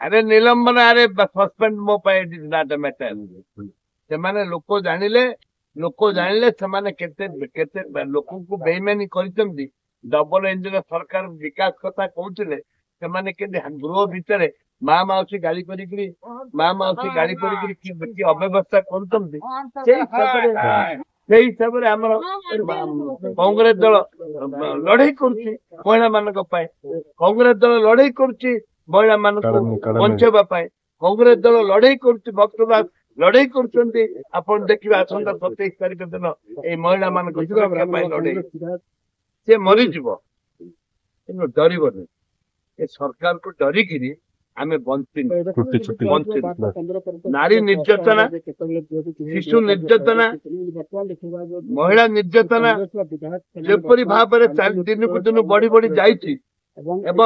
अरे निलंबन अरे सस्पेंड मो it is not a matter से लोक जानिले से केते केते लोक को बेईमानी करछंती डबल इंजन सरकार विकास कथा कहउथिले से गृह भितर माँ माउसी गाड़ी करी कि अव्यवस्था करुछंती से हिसाब से आमर कांग्रेस दल लड़ाई करुच्ची महिला मान कांग्रेस दल लड़ाई करुच्ची महिला मान बंचेबा कांग्रेस दल लड़ाई करुच्ची भक्तदास लड़ाई करुछंती आपण देखिए आसंता 27 तारिख दिन ए महिला मान लड़ाई से मरीजिव कि डरबनी ए सरकार को डरिकी आमे नारी निर्यातना शिशु निर्यातना महिला निर्यातना जेपरी भाव में दिन को दिन बढ़ी बढ़ी जाइए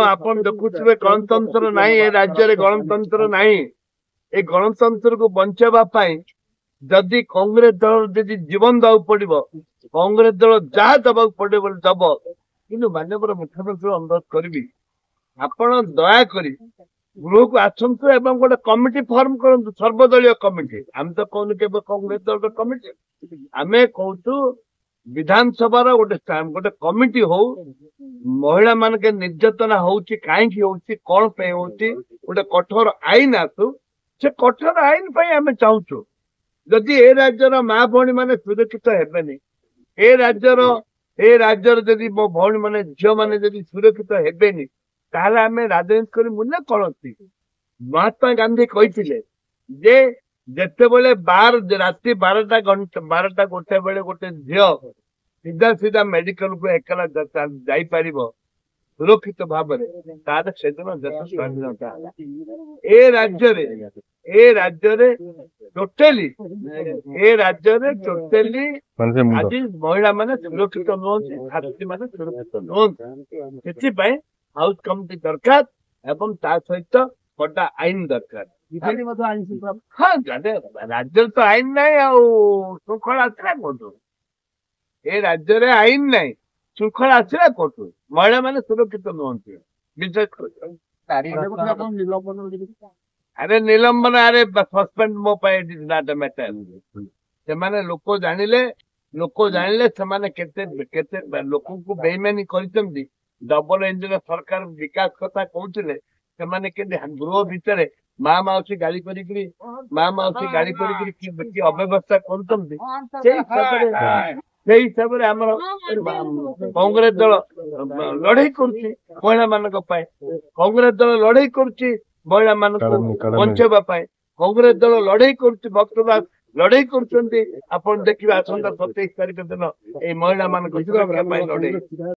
आपण देखुए गणतंत्र नहीं ए राज्य में गणतंत्र नहीं ए गणतंत्र को बचावाई जदि कांग्रेस दल जदि जीवन दवा पड़ो कांग्रेस दल जहाँ दबा पड़े दब कि माननीय मुख्यमंत्री अनुरोध करी आपण दयाकोरी गृह को आसतु एवं गोटे कमिटी फॉर्म करूँ सर्वदलीय कमिटी आम तो कहूँ के कांग्रेस दल कमिटी आम कहूँ विधानसभा गोटे गोटे कमिटी हो महिला मान के निर्यातना होची कहीं होची कौन पे होची गोटे कठोर आईन आसु से कठोर आईन पे आम चाहूँ जदि ए राज्यर माँ भौणी मैंने सुरक्षित हेबेनी ए राज्यर जदि मो भौणी मैंने झील मैंने जदि सुरक्षित हेबेनी ताहले आम राजनीति कर मूल्य कौन महात्मा गांधी कहते जे जिते बड़े राति 12टा गोटे बेले गोटे झील सीधा सीधा मेडिकल को एकला जापर सुरक्षित भाव तार से दिन देश स्वाधीनता ए राज्य टोटाली आज महिला माने सुरक्षित नुहति छात्री माने सुरक्षित नुहति से हाउस कमिटी दरकार एवं ता सहित बड़ा आईन दरकार हाँ राज्य तो आईन नहीं श्रृंखला आसला कौटू ए राज्य आईन नहीं श्रृंखला आसला कौटू महिला माने सुरक्षित नुहति विशेष अरे निलंबन अरे सस्पेंड मो it is not a matter से लोक जानिले से केते लोक को बेईमानी करछंती डबल इंजन सरकार विकास कथा कहउथिले से गृह भितर माँ माउसी गाड़ी करी कि अव्यवस्था करुछंती से हिसाब से आमर कांग्रेस दल लड़ाई करुच्ची महिला मान कांग्रेस दल लड़ाई करुच्ची महिला मान बंचेबा कांग्रेस दल लड़ाई करुच्ची भक्तदास लड़ाई करुछंती आपण देखिए आसंता 27 तारिख दिन ए महिला मान लड़ाई